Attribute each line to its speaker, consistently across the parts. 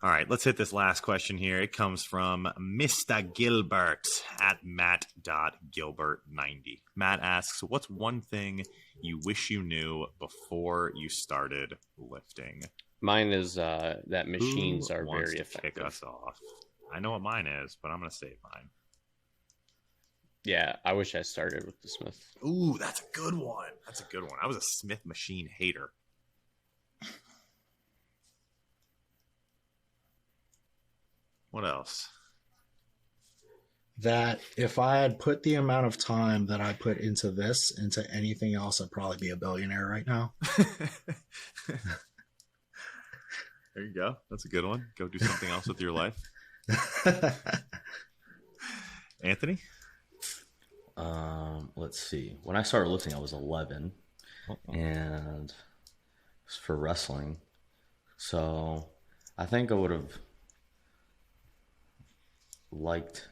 Speaker 1: All right, let's hit this last question here. It comes from Mr. Gilbert at matt.gilbert90. Matt asks, what's one thing you wish you knew before you started lifting?
Speaker 2: Mine is that machines are
Speaker 1: wants
Speaker 2: very
Speaker 1: to
Speaker 2: effective.
Speaker 1: kick us off? I know what mine is, but I'm going to save mine.
Speaker 2: Yeah, I wish I started with the Smith.
Speaker 1: Ooh, that's a good one. That's a good one. I was a Smith machine hater. What else?
Speaker 3: That if I had put the amount of time that I put into this, into anything else, I'd probably be a billionaire right now.
Speaker 1: There you go. That's a good one. Go do something else with your life. Anthony?
Speaker 4: Let's see. When I started lifting, I was 11, and it was for wrestling. So I think I would have liked,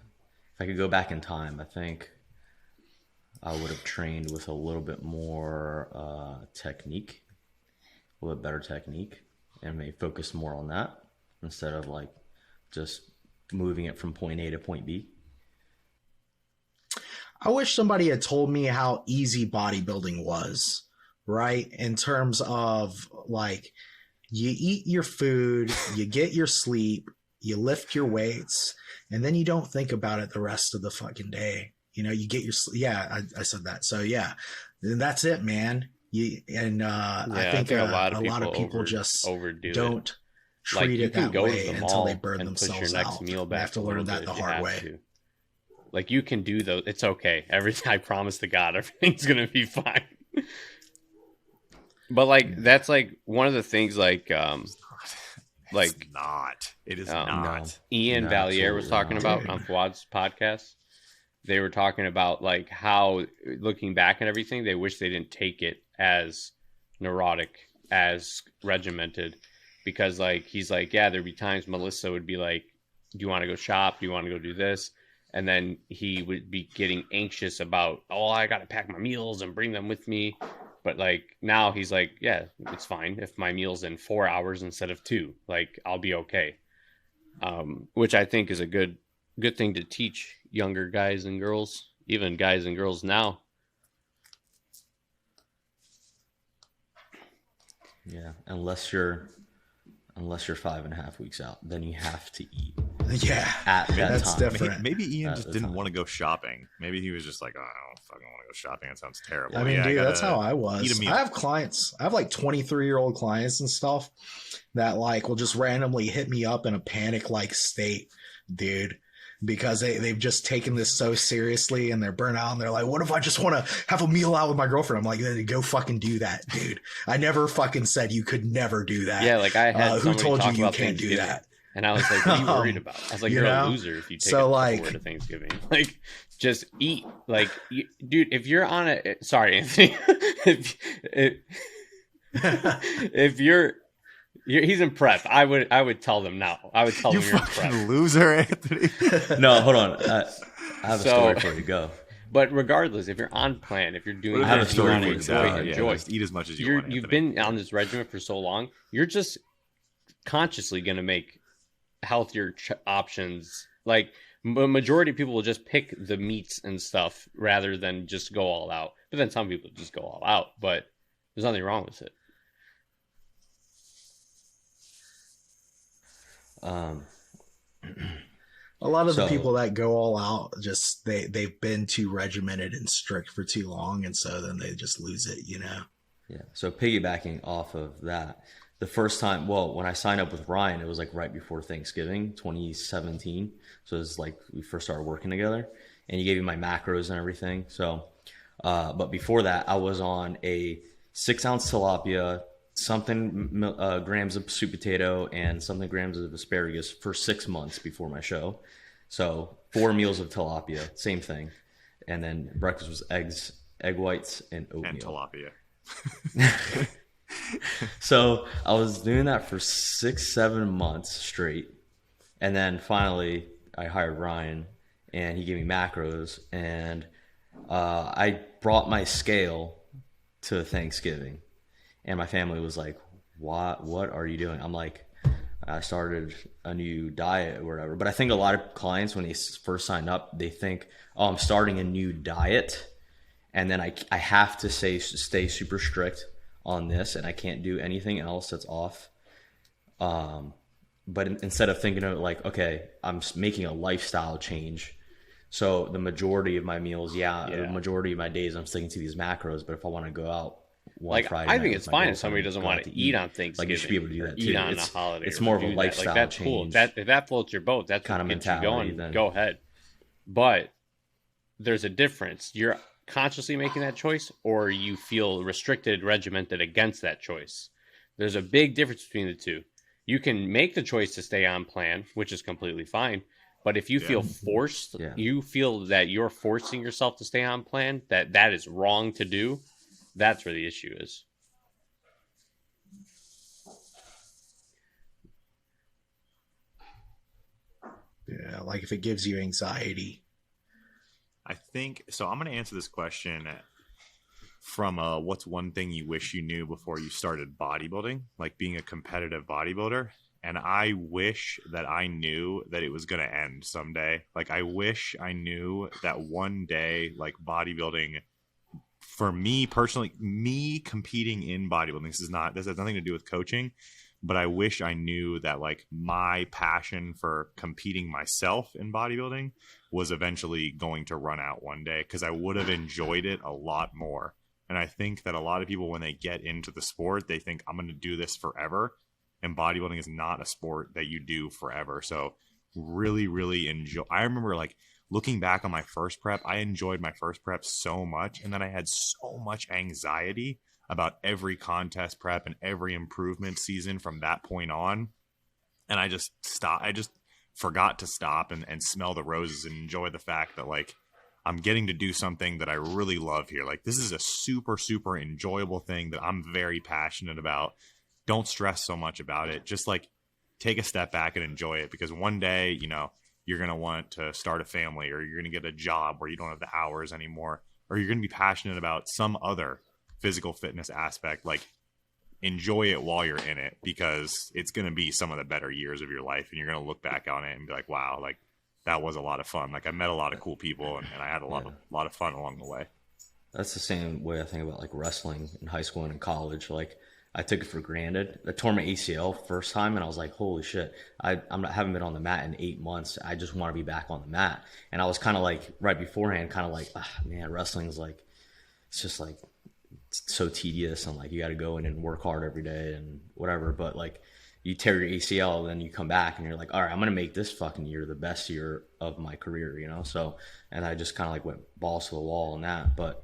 Speaker 4: if I could go back in time, I think I would have trained with a little bit more technique, a little bit better technique, and maybe focus more on that instead of like just moving it from point A to point B.
Speaker 3: I wish somebody had told me how easy bodybuilding was, right? In terms of like, you eat your food, you get your sleep, you lift your weights, and then you don't think about it the rest of the fucking day. You know, you get your sleep. Yeah, I said that. So yeah, that's it, man. I think a lot of people just don't treat it that way until they burn themselves out. They have to learn that the hard way.
Speaker 2: Like, you can do those. It's okay. I promise to God, everything's going to be fine. But like, that's like one of the things like, It
Speaker 1: is not.
Speaker 2: Ian Valier was talking about on Fuad's podcast. They were talking about like how, looking back at everything, they wish they didn't take it as neurotic, as regimented, because like, he's like, yeah, there'd be times Melissa would be like, do you want to go shop? Do you want to go do this? And then he would be getting anxious about, oh, I got to pack my meals and bring them with me. But like, now he's like, yeah, it's fine if my meal's in 4 hours instead of 2. Like, I'll be okay. Which I think is a good thing to teach younger guys and girls, even guys and girls now.
Speaker 4: Yeah, unless you're 5.5 weeks out, then you have to eat.
Speaker 3: Yeah,
Speaker 4: at that
Speaker 3: that's
Speaker 4: time.
Speaker 3: different.
Speaker 1: Maybe Ian just didn't want to go shopping. Maybe he was just like, oh, I don't fucking want to go shopping. It sounds terrible.
Speaker 3: I mean, dude, that's how I was. I have clients. I have like 23-year-old clients and stuff that like will just randomly hit me up in a panic-like state, dude, because they've just taken this so seriously and they're burnt out and they're like, what if I just want to have a meal out with my girlfriend? I'm like, then go fucking do that, dude. I never fucking said you could never do that.
Speaker 2: Yeah, like I had
Speaker 3: who told you can't do that?
Speaker 2: And I was like, what are you worried about? I was like, you're a loser if you take it to Thanksgiving. Like, just eat. Like, dude, if you're on a... Sorry, Anthony. if you're... He's in prep. I would tell them now. I would tell them you're in prep.
Speaker 1: You loser, Anthony.
Speaker 4: No, hold on. I have a story for you. Go.
Speaker 2: But regardless, if you're on plan, if you're doing
Speaker 4: I have a story
Speaker 2: you
Speaker 4: for you.
Speaker 2: enjoy.
Speaker 1: Eat as much as you want.
Speaker 2: You've been on this regimen for so long. You're just consciously going to make healthier options. Like, majority of people will just pick the meats and stuff rather than just go all out. But then some people just go all out. But there's nothing wrong with it.
Speaker 3: A lot of the people that go all out, just they've been too regimented and strict for too long, and so then they just lose it, you know?
Speaker 4: Yeah. So piggybacking off of that, the first time, well, when I signed up with Ryan, it was like right before Thanksgiving, 2017. So it was like we first started working together, and he gave me my macros and everything. So, but before that, I was on a 6-ounce tilapia, something grams of sweet potato, and something grams of asparagus for 6 months before my show. So 4 meals of tilapia, same thing. And then breakfast was eggs, egg whites, and oatmeal.
Speaker 1: And tilapia.
Speaker 4: So I was doing that for 6-7 months straight. And then finally I hired Ryan and he gave me macros, and I brought my scale to Thanksgiving, and my family was like, what are you doing? I'm like, I started a new diet or whatever. But I think a lot of clients, when they first sign up, they think, oh, I'm starting a new diet, and then I have to stay super strict on this, and I can't do anything else that's off. But instead of thinking of it like, okay, I'm making a lifestyle change. So the majority of my meals, the majority of my days, I'm sticking to these macros. But if I want to go out one Friday
Speaker 2: I
Speaker 4: night
Speaker 2: think
Speaker 4: with
Speaker 2: it's
Speaker 4: my
Speaker 2: fine if
Speaker 4: girlfriend,
Speaker 2: somebody doesn't
Speaker 4: go
Speaker 2: want
Speaker 4: out
Speaker 2: to eat on Thanksgiving.
Speaker 4: Like, you should be able to do that too.
Speaker 2: Eat on a holiday.
Speaker 4: It's more of a lifestyle
Speaker 2: that's
Speaker 4: change.
Speaker 2: cool. If that floats your boat, that's
Speaker 4: kind
Speaker 2: what
Speaker 4: of
Speaker 2: gets you
Speaker 4: mentality,
Speaker 2: going.
Speaker 4: then
Speaker 2: Go ahead. But there's a difference. You're consciously making that choice, or you feel restricted, regimented against that choice. There's a big difference between the two. You can make the choice to stay on plan, which is completely fine. But if you feel forced, you feel that you're forcing yourself to stay on plan, that is wrong to do, that's where the issue is.
Speaker 3: Yeah, like if it gives you anxiety.
Speaker 1: I think so. I'm going to answer this question from what's one thing you wish you knew before you started bodybuilding, like being a competitive bodybuilder. And I wish that I knew that it was going to end someday. Like, I wish I knew that one day, like, bodybuilding, for me personally, me competing in bodybuilding, this has nothing to do with coaching, but I wish I knew that, like, my passion for competing myself in bodybuilding was eventually going to run out one day, because I would have enjoyed it a lot more. And I think that a lot of people, when they get into the sport, they think, I'm going to do this forever. And bodybuilding is not a sport that you do forever. So really, really enjoy. I remember, like, looking back on my first prep, I enjoyed my first prep so much. And then I had so much anxiety about every contest prep and every improvement season from that point on. And I just stopped. I just forgot to stop and smell the roses and enjoy the fact that, like, I'm getting to do something that I really love here. Like, this is a super, super enjoyable thing that I'm very passionate about. Don't stress so much about it. Just, like, take a step back and enjoy it, because one day, you know, you're going to want to start a family, or you're going to get a job where you don't have the hours anymore, or you're going to be passionate about some other physical fitness aspect. Like, enjoy it while you're in it, because it's going to be some of the better years of your life, and you're going to look back on it and be like, wow, like, that was a lot of fun. Like, I met a lot of cool people, and I had a lot of fun along the way. That's the same way I think about, like, wrestling in high school and in college. Like, I took it for granted. I tore my ACL first time, and I was like, holy shit, haven't been on the mat in 8 months. I just want to be back on the mat. And I was kind of like, right beforehand, kind of like, man, wrestling's like, it's just like, it's so tedious, and like, you got to go in and work hard every day and whatever. But like, you tear your ACL, then you come back and you're like, all right, I'm going to make this fucking year the best year of my career, you know? So, and I just kind of like went balls to the wall on that. But,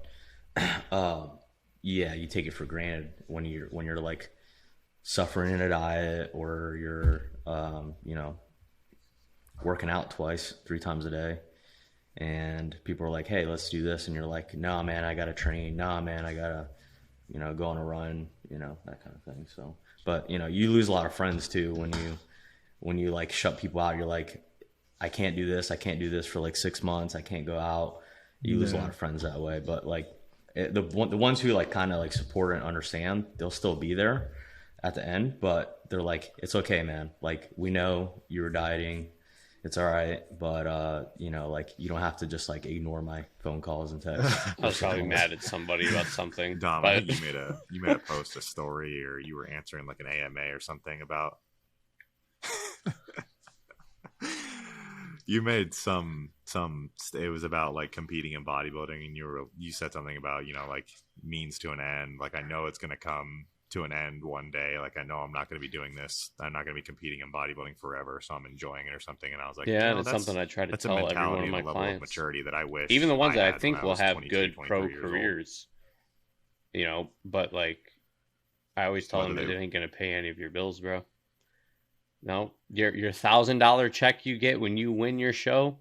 Speaker 1: yeah, you take it for granted when you're like suffering in a diet, or you're, you know, working out 3 times a day, and people are like, hey, let's do this. And you're like, nah, man, I got to train. Nah, man, I got to, you know, go on a run, you know, that kind of thing. So, but you know, you lose a lot of friends too when you like shut people out. You're like, I can't do this. I can't do this for like 6 months. I can't go out. You lose a lot of friends that way. But like, the ones who like kind of like support and understand, they'll still be there at the end, but they're like, it's okay, man. Like, we know you were dieting. It's all right. But, you know, like, you don't have to just like ignore my phone calls and texts.
Speaker 2: I was probably mad at somebody about something.
Speaker 1: Dom, I think you made a post, a story, or you were answering like an AMA or something about, you made some it was about like competing in bodybuilding, and you said something about, you know, like, means to an end. Like, I know it's going to come to an end one day. Like, I know I'm not going to be doing this. I'm not going to be competing in bodybuilding forever, so I'm enjoying it or something. And I was like,
Speaker 2: yeah,
Speaker 1: you know,
Speaker 2: that's something I try to tell every one of my clients. Of
Speaker 1: maturity that I wish,
Speaker 2: even the ones that I think will have
Speaker 1: 22,
Speaker 2: good pro careers, you know, but like, I always tell them that it ain't going to pay any of your bills, bro. No, your $1,000 check you get when you win your show,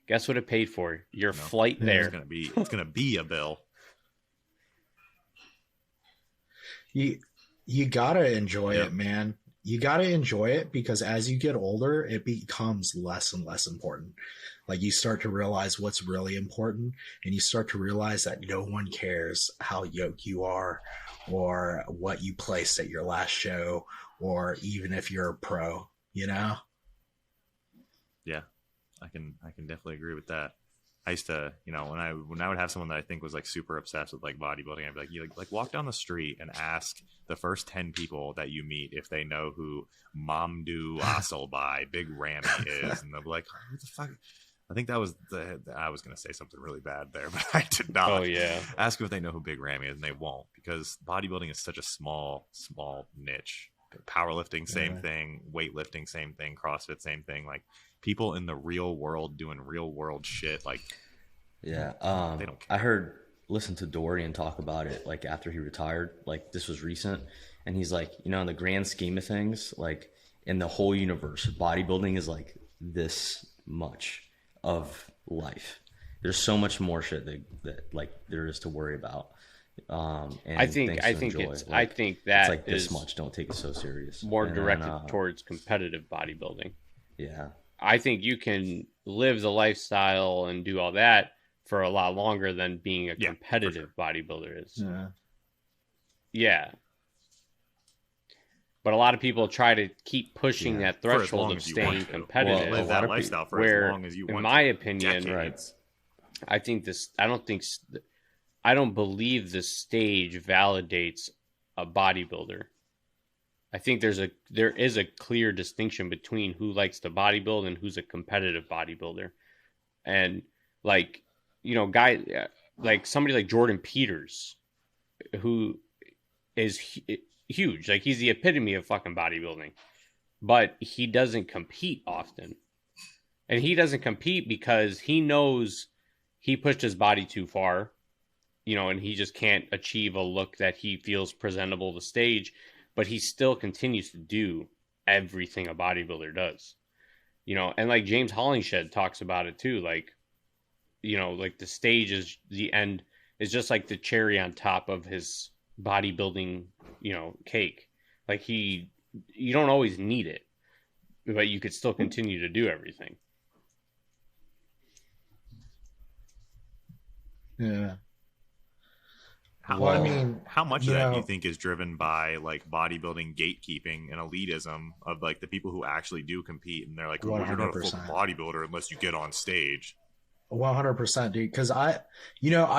Speaker 2: guess what it paid for? Your flight there.
Speaker 1: It's gonna be a bill.
Speaker 3: You gotta enjoy it, man. You gotta enjoy it, because as you get older, it becomes less and less important. Like, you start to realize what's really important, and you start to realize that no one cares how yoked you are, or what you placed at your last show, or even if you're a pro. you know?
Speaker 1: Yeah, I can definitely agree with that. I used to, you know, when I would have someone that I think was like super obsessed with like bodybuilding, I'd be like, you like walk down the street and ask the first 10 people that you meet if they know who Mamdou Asselby, Big Ramy is, and they'll be like, "What the fuck?" I think that was I was going to say something really bad there, but I did not.
Speaker 2: Oh yeah.
Speaker 1: Ask them if they know who Big Ramy is, and they won't, because bodybuilding is such a small niche. Powerlifting, same thing. Weightlifting, same thing. CrossFit, same thing. Like, people in the real world doing real world shit, like,
Speaker 4: yeah.
Speaker 1: they don't care.
Speaker 4: I listened to Dorian talk about it, like, after he retired, like, this was recent, and he's like, you know, in the grand scheme of things, like, in the whole universe, bodybuilding is like this much of life. There's so much more shit that like there is to worry about. And
Speaker 2: I think that
Speaker 4: it's like this
Speaker 2: is
Speaker 4: much. Don't take it so serious.
Speaker 2: more directed towards competitive bodybuilding.
Speaker 4: Yeah.
Speaker 2: I think you can live the lifestyle and do all that for a lot longer than being a competitive bodybuilder is. Yeah. But a lot of people try to keep pushing that threshold of staying competitive.
Speaker 1: Live that lifestyle for as long as you want.
Speaker 2: In my opinion,
Speaker 1: decades.
Speaker 2: I don't believe this stage validates a bodybuilder. I think there is a clear distinction between who likes to bodybuild and who's a competitive bodybuilder. And like, you know, like somebody like Jordan Peters, who is huge. Like, he's the epitome of fucking bodybuilding, but he doesn't compete often. And he doesn't compete because he knows he pushed his body too far, you know, and he just can't achieve a look that he feels presentable to stage, but he still continues to do everything a bodybuilder does, you know. And like James Hollingshed talks about it too. Like, you know, like the stage is the end, is just like the cherry on top of his bodybuilding, you know, cake. Like, you don't always need it, but you could still continue to do everything.
Speaker 3: Yeah.
Speaker 1: How much of that do you think is driven by like bodybuilding gatekeeping and elitism of like the people who actually do compete, and they're like, oh, you're not a full bodybuilder unless you get on stage?
Speaker 3: 100%, dude. Because I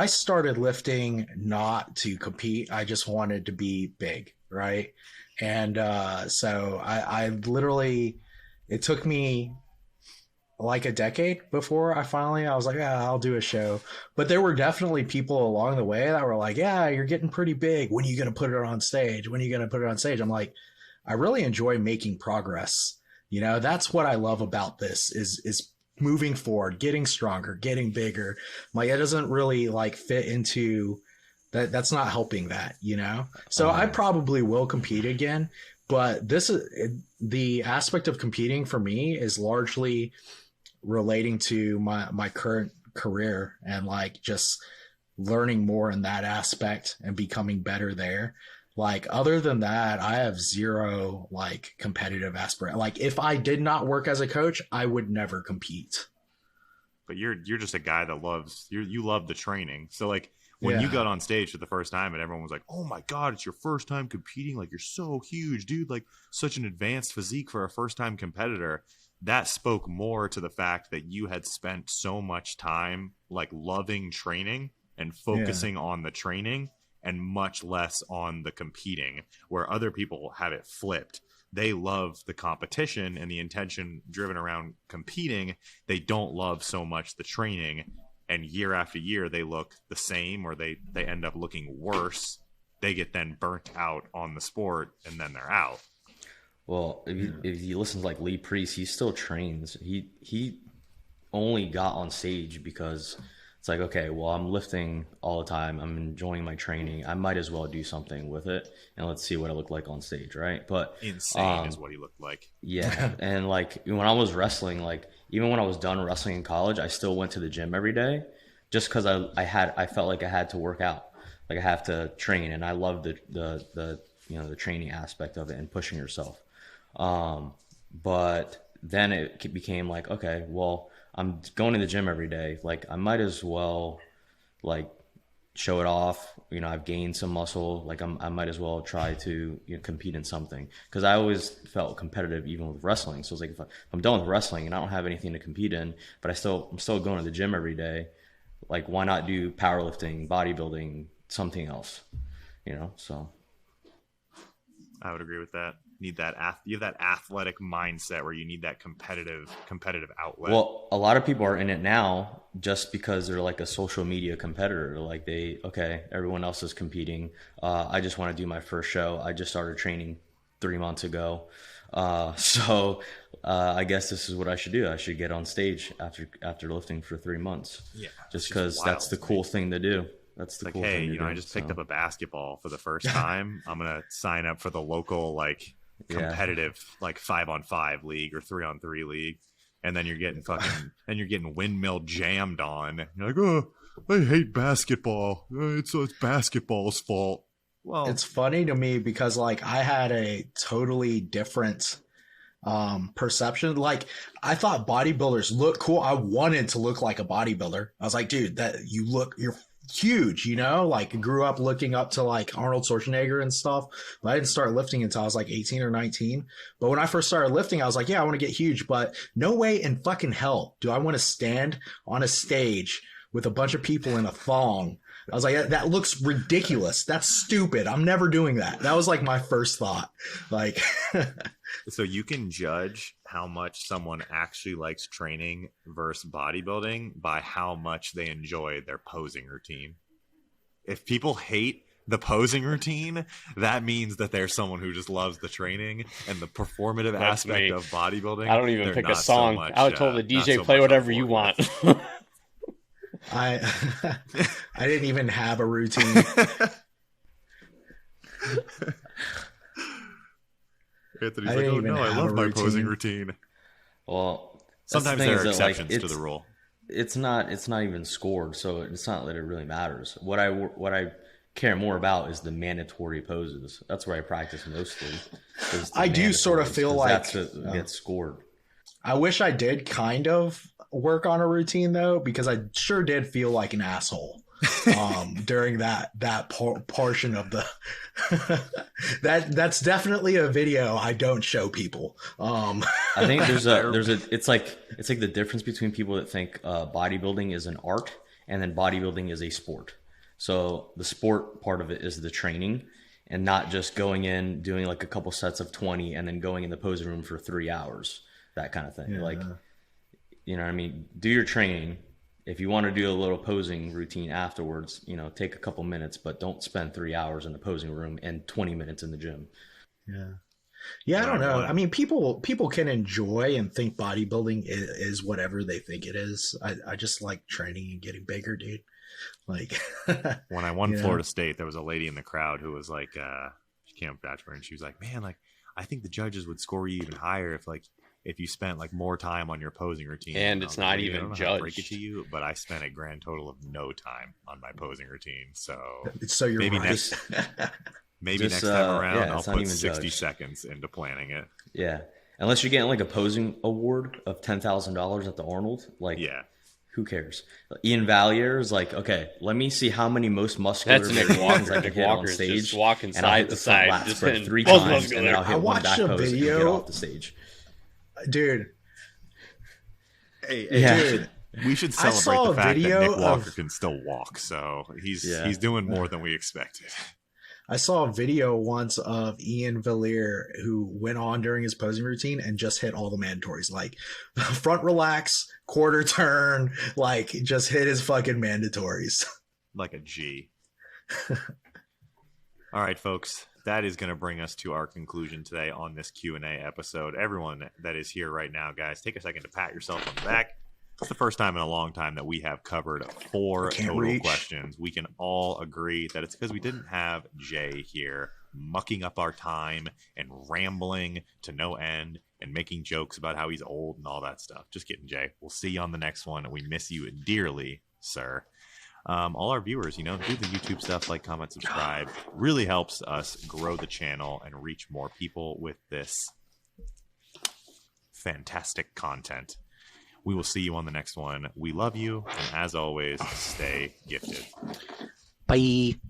Speaker 3: started lifting not to compete. I just wanted to be big, right? And so I literally, it took me like a decade before I was like, yeah, I'll do a show. But there were definitely people along the way that were like, yeah, you're getting pretty big. When are you going to put it on stage? When are you going to put it on stage? I'm like, I really enjoy making progress. You know, that's what I love about this is moving forward, getting stronger, getting bigger. Like, it doesn't really like fit into that. That's not helping that, you know? So I probably will compete again, but the aspect of competing for me is largely relating to my current career and like just learning more in that aspect and becoming better there. Like, other than that, I have zero like competitive aspirate. Like, if I did not work as a coach, I would never compete.
Speaker 1: But you're just a guy that loves you love the training. So like, when you got on stage for the first time and everyone was like, oh my God, it's your first time competing. Like, you're so huge, dude. Like, such an advanced physique for a first time competitor. That spoke more to the fact that you had spent so much time like loving training and focusing on the training and much less on the competing, where other people have it flipped. They love the competition and the intention driven around competing. They don't love so much the training. And year after year, they look the same, or they end up looking worse. They get then burnt out on the sport, and then they're out.
Speaker 4: Well, if you listen to like Lee Priest, he still trains. He only got on stage because it's like, okay, well, I'm lifting all the time. I'm enjoying my training. I might as well do something with it, and let's see what I look like on stage, right? But
Speaker 1: insane is what he looked like. Yeah,
Speaker 4: and like when I was wrestling, like even when I was done wrestling in college, I still went to the gym every day, just because I felt like I had to work out, like I have to train, and I love the the training aspect of it and pushing yourself. But then it became like, okay, well, I'm going to the gym every day. Like, I might as well like show it off. You know, I've gained some muscle. Like I might as well try to, you know, compete in something, because I always felt competitive even with wrestling. So it's like if I'm done with wrestling and I don't have anything to compete in, but I'm still going to the gym every day. Like, why not do powerlifting, bodybuilding, something else? You know, so
Speaker 1: I would agree with that. You have that athletic mindset where you need that competitive outlet.
Speaker 4: Well, a lot of people are in it now just because they're like a social media competitor. Like everyone else is competing. I just want to do my first show. I just started training 3 months ago. So I guess this is what I should do. I should get on stage after lifting for 3 months.
Speaker 1: Yeah,
Speaker 4: just because that's the cool thing to do. That's the
Speaker 1: like,
Speaker 4: cool
Speaker 1: hey,
Speaker 4: thing to
Speaker 1: you know,
Speaker 4: do.
Speaker 1: I just picked up a basketball for the first time. I'm gonna sign up for the local competitive 5-on-5 league or 3-on-3 league, and then you're getting windmill jammed on. You're like, oh, I hate basketball. It's basketball's fault. Well,
Speaker 3: it's funny to me because I had a totally different perception. Like, I thought bodybuilders look cool. I wanted to look like a bodybuilder. I was like, dude, you're huge, you know, grew up looking up to Arnold Schwarzenegger and stuff. But I didn't start lifting until I was 18 or 19. But when I first started lifting, I was like, yeah, I want to get huge, but no way in fucking hell do I want to stand on a stage with a bunch of people in a thong. I was like, that looks ridiculous. That's stupid. I'm never doing that. That was my first thought.
Speaker 1: So you can judge how much someone actually likes training versus bodybuilding by how much they enjoy their posing routine. If people hate the posing routine, that means that there's someone who just loves the training and the performative aspect of bodybuilding.
Speaker 2: I don't even pick a song. I would tell the DJ play whatever you want.
Speaker 3: I didn't even have a routine.
Speaker 1: Anthony's like, oh no, I love my posing routine.
Speaker 4: Well,
Speaker 1: sometimes there are exceptions to the rule.
Speaker 4: It's not even scored, so it's not that it really matters. What I care more about is the mandatory poses. That's where I practice mostly.
Speaker 3: I do sort of feel like
Speaker 4: that's what gets scored.
Speaker 3: I wish I did kind of work on a routine though, because I sure did feel like an asshole during that portion of the that's definitely a video I don't show people.
Speaker 4: I think it's like the difference between people that think bodybuilding is an art and then bodybuilding is a sport. So the sport part of it is the training and not just going in, doing a couple sets of 20 and then going in the posing room for 3 hours, that kind of thing. Yeah. You know what I mean? Do your training. If you want to do a little posing routine afterwards, you know, take a couple minutes, but don't spend 3 hours in the posing room and 20 minutes in the gym.
Speaker 3: Yeah, I don't know. I mean, people can enjoy and think bodybuilding is whatever they think it is. I just like training and getting bigger, dude.
Speaker 1: When I won Florida State, there was a lady in the crowd who was she came up to her and she was like, man, I think the judges would score you even higher if you spent more time on your posing routine.
Speaker 2: And it's not even judged.
Speaker 1: Break it to you, but I spent a grand total of no time on my posing routine. So
Speaker 3: you're
Speaker 1: maybe
Speaker 3: right.
Speaker 1: next time around, I'll put 60 seconds into planning it.
Speaker 4: Yeah. Unless you're getting a posing award of $10,000 at the Arnold, who cares? Ian Valier is okay, let me see how many most muscular variations I can hit on stage.
Speaker 2: Just walking side to side,
Speaker 4: just for 3 times, and then I'll hit one back pose and get off the stage.
Speaker 3: Dude.
Speaker 1: Dude. We should celebrate the fact that Nick Walker can still walk. So he's doing more than we expected.
Speaker 3: I saw a video once of Ian Valier who went on during his posing routine and just hit all the mandatories, front relax, quarter turn, just hit his fucking mandatories. Like
Speaker 1: a G. All right, folks. That is going to bring us to our conclusion today on this Q&A episode. Everyone that is here right now, guys, take a second to pat yourself on the back. It's the first time in a long time that we have covered 4 total questions. We can all agree that it's because we didn't have Jay here mucking up our time and rambling to no end and making jokes about how he's old and all that stuff. Just kidding, Jay. We'll see you on the next one. We miss you dearly, sir. All our viewers, do the YouTube stuff, comment, subscribe. Really helps us grow the channel and reach more people with this fantastic content. We will see you on the next one. We love you, and as always, stay gifted.
Speaker 3: Bye.